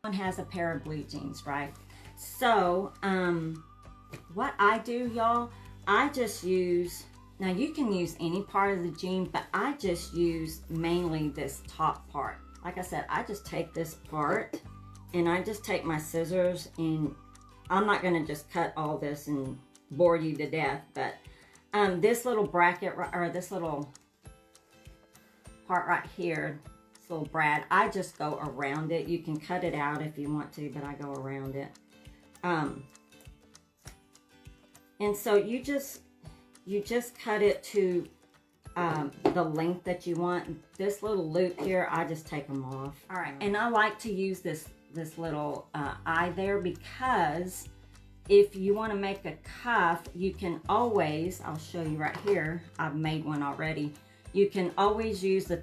One has a pair of blue jeans, right? So, what I do, y'all, I just use, now you can use any part of the jean, but I just use mainly this top part. Like I said, I just take this part and I just take my scissors, and I'm not gonna just cut all this and bore you to death, but this little bracket, or this little part right here, this little brad, I just go around it. You can cut it out if you want to, but I go around it. And so you just cut it to the length that you want. This little loop here, I just take them off. All right, and I like to use this little eye there, because if you want to make a cuff, you can always, I'll show you right here, I've made one already. You can always use the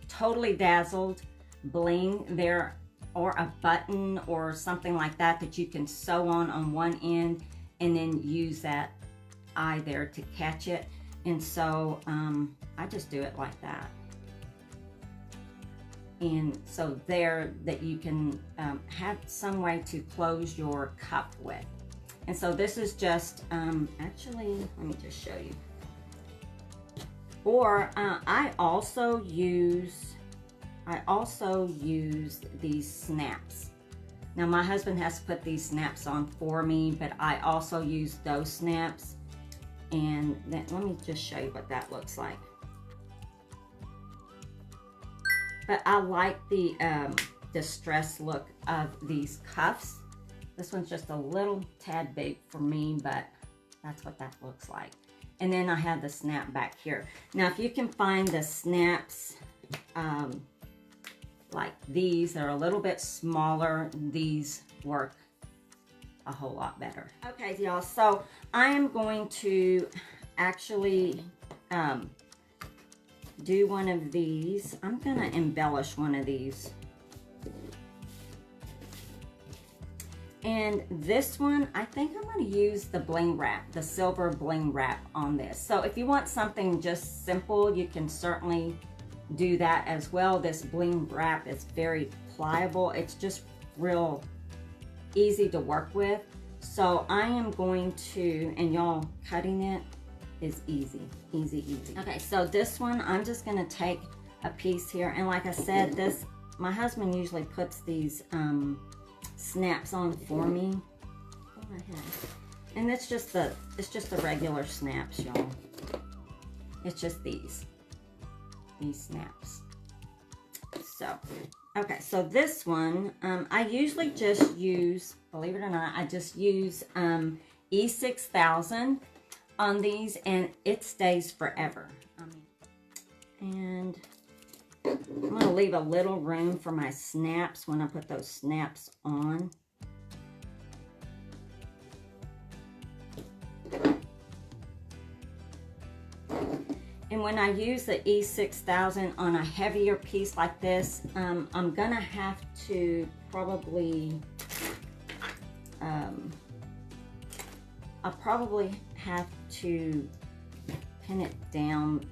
Totally Dazzled bling there, or a button or something like that that you can sew on one end, and then use that eye there to catch it. And so I just do it like that. And so there, that you can have some way to close your cuff with. And so this is just, actually, let me just show you. Or I also use these snaps. Now my husband has to put these snaps on for me, but I also use those snaps. And then let me just show you what that looks like. But I like the distressed look of these cuffs. This one's just a little tad big for me, but that's what that looks like. And then I have the snap back here. Now, if you can find the snaps like these, they're a little bit smaller, these work a whole lot better. Okay, y'all, so I am going to actually do one of these. I'm gonna embellish one of these. And this one, I think I'm gonna use the bling wrap, the silver bling wrap on this. So if you want something just simple, you can certainly do that as well. This bling wrap is very pliable. It's just real easy to work with. So I am going to, and y'all, cutting it is easy, easy, easy. Okay, so this one, I'm just gonna take a piece here. And like I said, this, my husband usually puts these snaps on for me. Go ahead. And it's just the regular snaps, y'all. It's just these snaps. So, okay, so this one, I usually just use, believe it or not, I just use E6000 on these, and it stays forever. And I'm gonna leave a little room for my snaps when I put those snaps on. And when I use the E6000 on a heavier piece like this, I'm gonna have to probably, I'll probably have to pin it down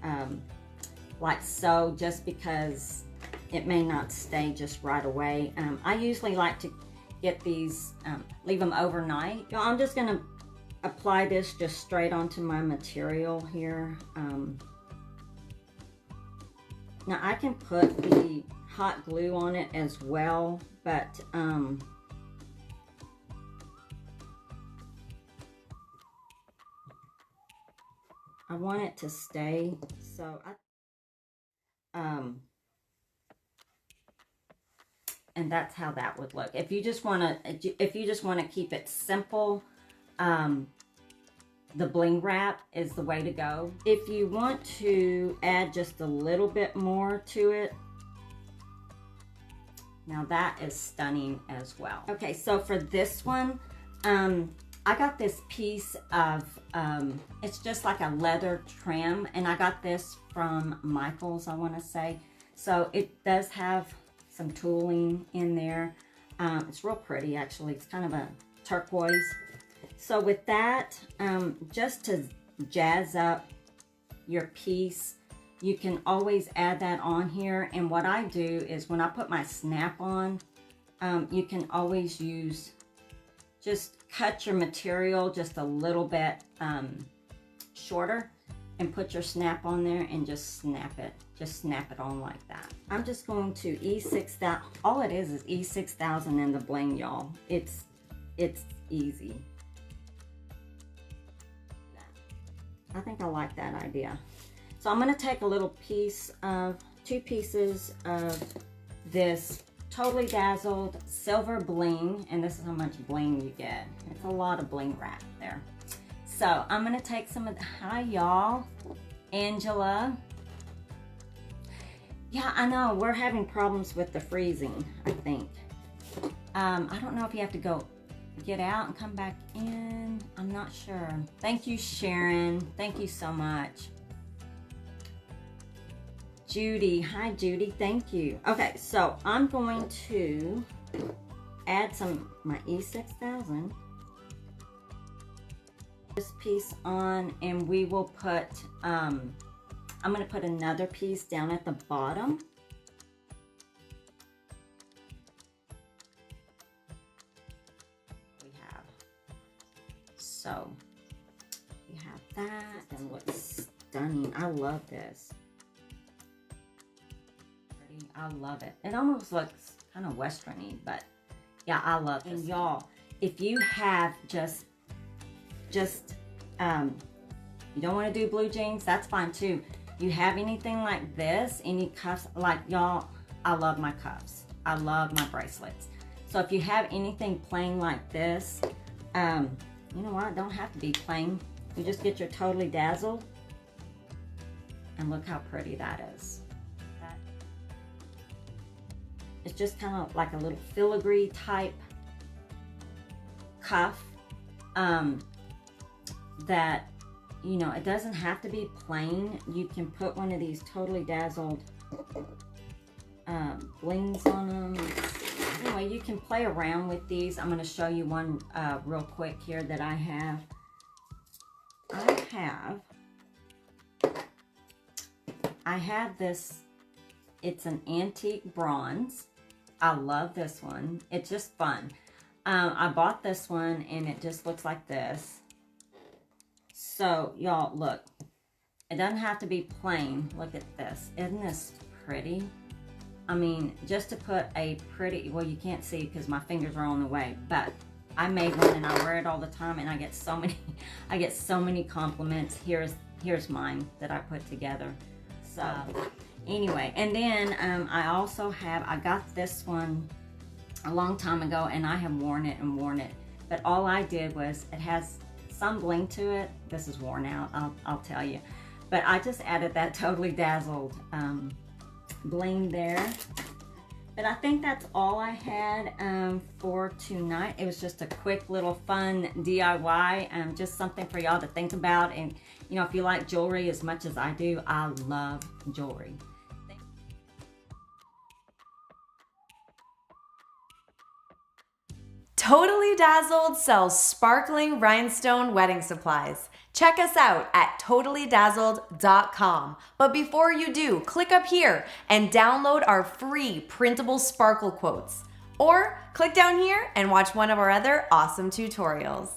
like so, just because it may not stay just right away. I usually like to get these, leave them overnight. You know, I'm just gonna apply this just straight onto my material here. Now I can put the hot glue on it as well, but I want it to stay, so and that's how that would look. If you just want to keep it simple, the bling wrap is the way to go. If you want to add just a little bit more to it, now that is stunning as well. Okay, so for this one, I got this piece of, it's just like a leather trim, and I got this from Michael's, I want to say. So it does have some tooling in there. It's real pretty, actually. It's kind of a turquoise. So with that, just to jazz up your piece, you can always add that on here. And what I do is when I put my snap on, you can always use, just cut your material just a little bit shorter and put your snap on there and just snap it. Just snap it on like that. I'm just going to E6000. All it is E6000 in the bling, y'all. It's easy. I think I like that idea. So I'm going to take a little piece of, 2 pieces of this Totally Dazzled silver bling, and this is how much bling you get. It's a lot of bling wrap there. So I'm going to take some of the, hi y'all, Angela. Yeah, I know, we're having problems with the freezing, I think. I don't know if you have to get out and come back in. I'm not sure. Thank you, Sharon. Thank you so much. Judy, hi Judy, thank you. Okay, so I'm going to add my E6000. This piece on, and we will put, I'm going to put another piece down at the bottom. So we have that, and looks stunning. I love this. I love it. It almost looks kind of western-y, but yeah, I love this. And y'all, if you have just you don't want to do blue jeans, that's fine too. You have anything like this, any cuffs, like y'all, I love my cuffs. I love my bracelets. So if you have anything plain like this, you know what, don't have to be plain. You just get your Totally Dazzled, and look how pretty that is. It's just kind of like a little filigree type cuff that, you know, it doesn't have to be plain. You can put one of these Totally Dazzled blings on them. Anyway, you can play around with these. I'm going to show you one real quick here that I have. I have this, it's an antique bronze. I love this one. It's just fun. I bought this one and it just looks like this. So y'all, look, it doesn't have to be plain. Look at this. Isn't this pretty? I mean, just to put a pretty, well, you can't see because my fingers are on the way, but I made one and I wear it all the time, and I get so many compliments. Here's mine that I put together. So anyway, and then I got this one a long time ago, and I have worn it, but all I did was, it has some bling to it. This is worn out, I'll tell you, but I just added that Totally Dazzled bling there. But I think that's all I had for tonight. It was just a quick little fun DIY, just something for y'all to think about. And you know, if you like jewelry as much as I do, I love jewelry. Totally Dazzled sells sparkling rhinestone wedding supplies. Check us out at totallydazzled.com. But before you do, click up here and download our free printable sparkle quotes. Or click down here and watch one of our other awesome tutorials.